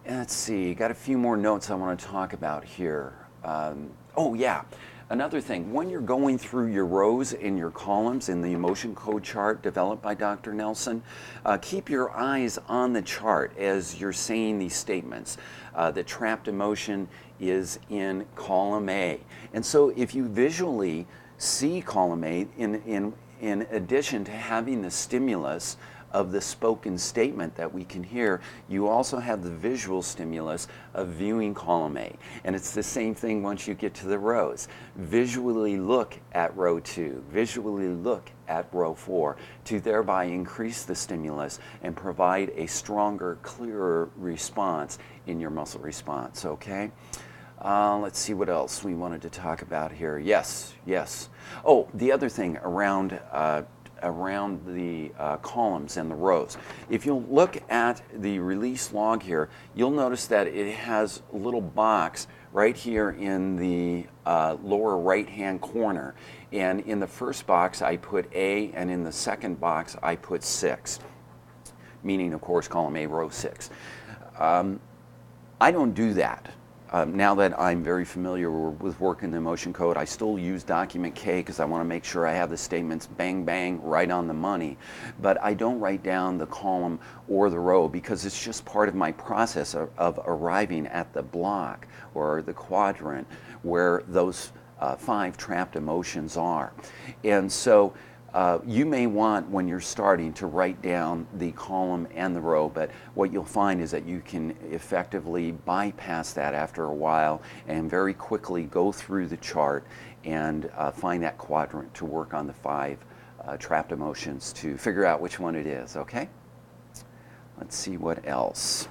Let's see, got a few more notes I want to talk about here. Oh yeah, another thing, when you're going through your rows and your columns in the emotion code chart developed by Dr. Nelson, keep your eyes on the chart as you're saying these statements. The trapped emotion is in column A. And so if you visually see column A, in addition to having the stimulus of the spoken statement that we can hear, you also have the visual stimulus of viewing column A. And it's the same thing once you get to the rows. Visually look at row 2, visually look at row 4 to thereby increase the stimulus and provide a stronger, clearer response in your muscle response, okay? Let's see what else we wanted to talk about here. Yes. Oh, the other thing around the columns and the rows. If you look at the release log here, you'll notice that it has a little box right here in the lower right-hand corner. And in the first box, I put A, and in the second box, I put 6, meaning, of course, column A, row 6. I don't do that. Now that I'm very familiar with working the emotion code, I still use document K because I want to make sure I have the statements bang, bang, right on the money. But I don't write down the column or the row because it's just part of my process of arriving at the block or the quadrant where those 5 trapped emotions are. And so you may want, when you're starting, to write down the column and the row, but what you'll find is that you can effectively bypass that after a while and very quickly go through the chart and find that quadrant to work on the 5 trapped emotions to figure out which one it is, okay? Let's see what else.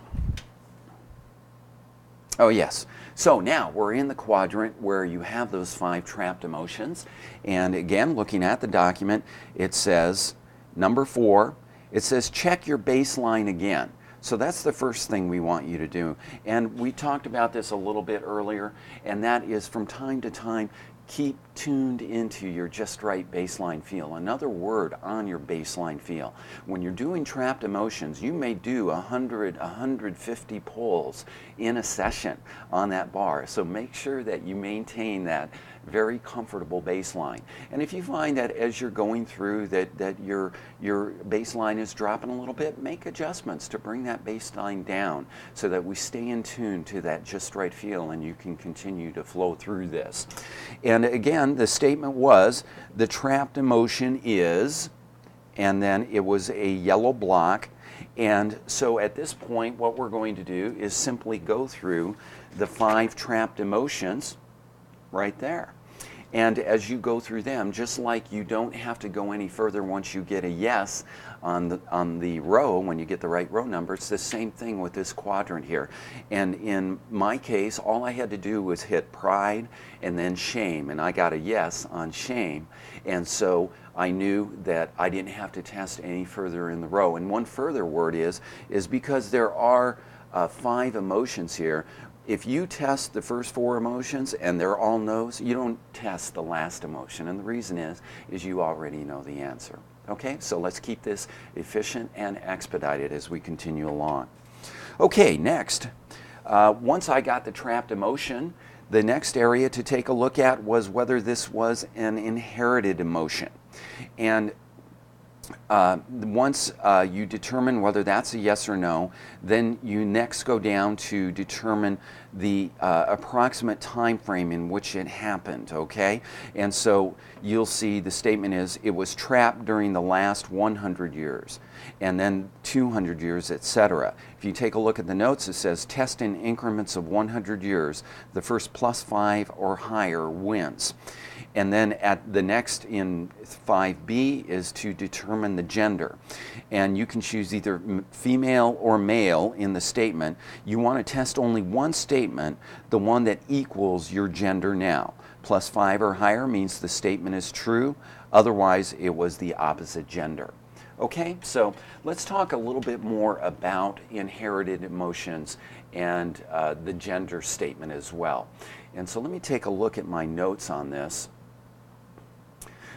Oh yes, so now we're in the quadrant where you have those 5 trapped emotions, and again, looking at the document, it says number 4, it says check your baseline again. So that's the first thing we want you to do, and we talked about this a little bit earlier, and that is from time to time keep tuned into your just right baseline feel. Another word on your baseline feel. When you're doing trapped emotions, you may do 100, 150 pulls in a session on that bar. So make sure that you maintain that very comfortable baseline. And if you find that as you're going through that your baseline is dropping a little bit, make adjustments to bring that baseline down so that we stay in tune to that just right feel and you can continue to flow through this. And again, the statement was the trapped emotion is, and then it was a yellow block. And so at this point, what we're going to do is simply go through the 5 trapped emotions right there. And as you go through them, just like you don't have to go any further once you get a yes on the row, when you get the right row number, it's the same thing with this quadrant here. And in my case, all I had to do was hit pride and then shame, and I got a yes on shame. And so I knew that I didn't have to test any further in the row. And one further word is because there are 5 emotions here. If you test the first 4 emotions and they're all no's, you don't test the last emotion. And the reason is you already know the answer. Okay, so let's keep this efficient and expedited as we continue along. Okay, next, once I got the trapped emotion, the next area to take a look at was whether this was an inherited emotion. And once you determine whether that's a yes or no, then you next go down to determine the approximate time frame in which it happened, okay? And so you'll see the statement is it was trapped during the last 100 years, and then 200 years, etc. If you take a look at the notes, it says test in increments of 100 years. The first +5 or higher wins. And then at the next in 5B is to determine the gender. And you can choose either female or male in the statement. You want to test only one statement, the one that equals your gender now. +5 or higher means the statement is true. Otherwise, it was the opposite gender. Okay, so let's talk a little bit more about inherited emotions and the gender statement as well. And so let me take a look at my notes on this.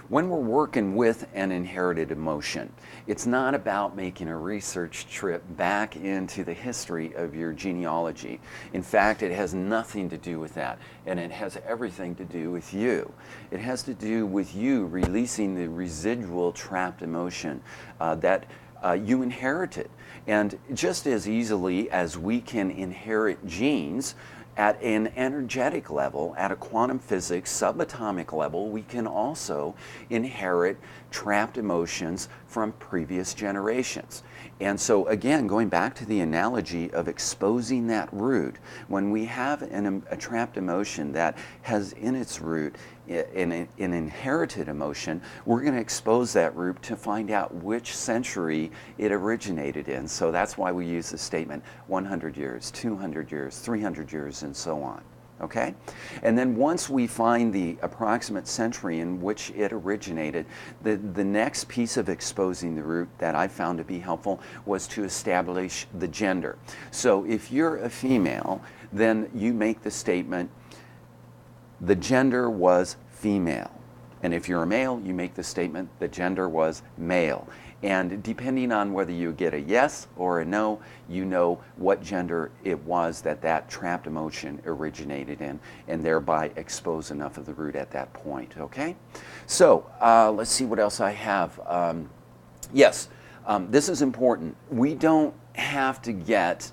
When we're working with an inherited emotion, it's not about making a research trip back into the history of your genealogy. In fact, it has nothing to do with that, and it has everything to do with you. It has to do with you releasing the residual trapped emotion that you inherited. And just as easily as we can inherit genes, at an energetic level, at a quantum physics subatomic level, we can also inherit trapped emotions from previous generations. And so again, going back to the analogy of exposing that root, when we have a trapped emotion that has in its root an inherited emotion, we're going to expose that root to find out which century it originated in. So that's why we use the statement 100 years, 200 years, 300 years, and so on. Okay? And then once we find the approximate century in which it originated, the next piece of exposing the root that I found to be helpful was to establish the gender. So if you're a female, then you make the statement, the gender was female. And if you're a male, you make the statement, the gender was male. And depending on whether you get a yes or a no, you know what gender it was that that trapped emotion originated in, and thereby expose enough of the root at that point, okay? So let's see what else I have. Yes, this is important. We don't have to get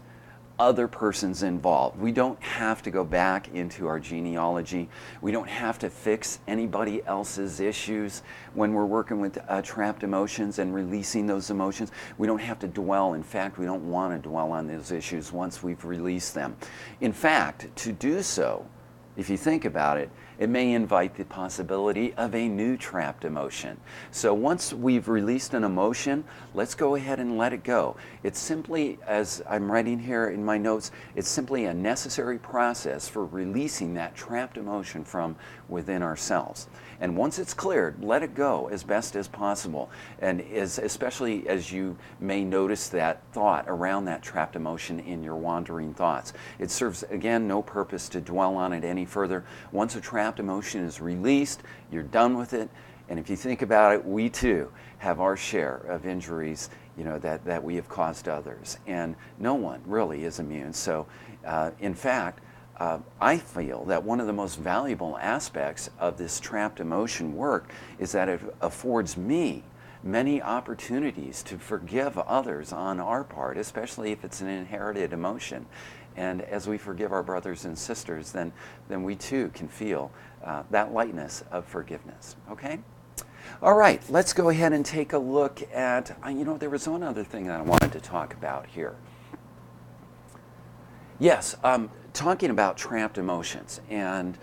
other persons involved. We don't have to go back into our genealogy. We don't have to fix anybody else's issues when we're working with trapped emotions and releasing those emotions. We don't have to dwell. In fact, we don't want to dwell on those issues once we've released them. In fact, to do so, if you think about it, it may invite the possibility of a new trapped emotion. So once we've released an emotion, let's go ahead and let it go. It's simply, as I'm writing here in my notes, it's simply a necessary process for releasing that trapped emotion from within ourselves. And once it's cleared, let it go as best as possible. And especially as you may notice that thought around that trapped emotion in your wandering thoughts. It serves, again, no purpose to dwell on it any further. Once a trapped emotion is released, you're done with it. And if you think about it, we too have our share of injuries, you know, that we have caused others. And no one really is immune. So in fact, I feel that one of the most valuable aspects of this trapped emotion work is that it affords me many opportunities to forgive others on our part, especially if it's an inherited emotion. And as we forgive our brothers and sisters, then we too can feel that lightness of forgiveness. Okay? All right, let's go ahead and take a look at, you know, there was one other thing that I wanted to talk about here. Yes, talking about trapped emotions, and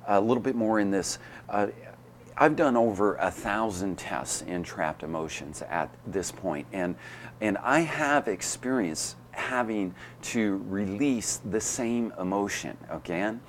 a little bit more in this. I've done over 1,000 tests in trapped emotions at this point, and I have experienced having to release the same emotion again,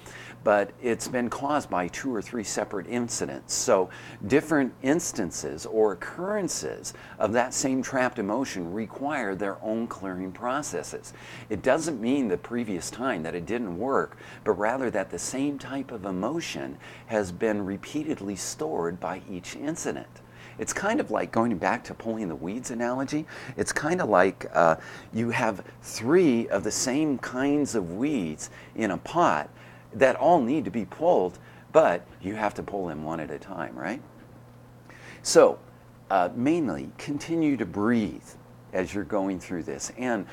but it's been caused by 2 or 3 separate incidents. So different instances or occurrences of that same trapped emotion require their own clearing processes. It doesn't mean the previous time that it didn't work, but rather that the same type of emotion has been repeatedly stored by each incident. It's kind of like, going back to pulling the weeds analogy, it's kind of like you have 3 of the same kinds of weeds in a pot that all need to be pulled, but you have to pull them one at a time, right? So mainly continue to breathe as you're going through this, and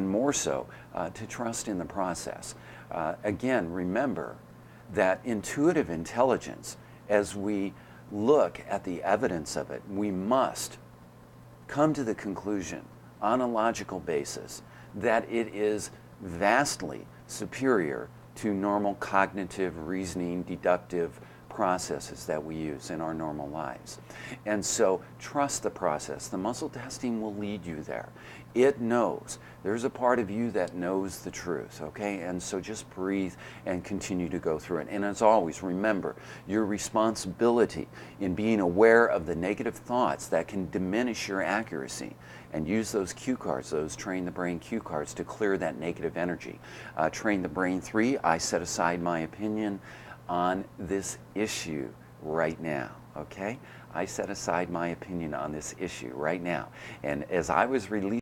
more so to trust in the process. Again, remember that intuitive intelligence, as we look at the evidence of it, we must come to the conclusion on a logical basis that it is vastly superior to normal cognitive, reasoning, deductive processes that we use in our normal lives. And so trust the process. The muscle testing will lead you there. It knows. There's a part of you that knows the truth, okay? And so just breathe and continue to go through it. And as always, remember your responsibility in being aware of the negative thoughts that can diminish your accuracy, and use those cue cards, those Train the Brain cue cards, to clear that negative energy. Train the Brain 3, I set aside my opinion on this issue right now. okay? I set aside my opinion on this issue right now. And as I was releasing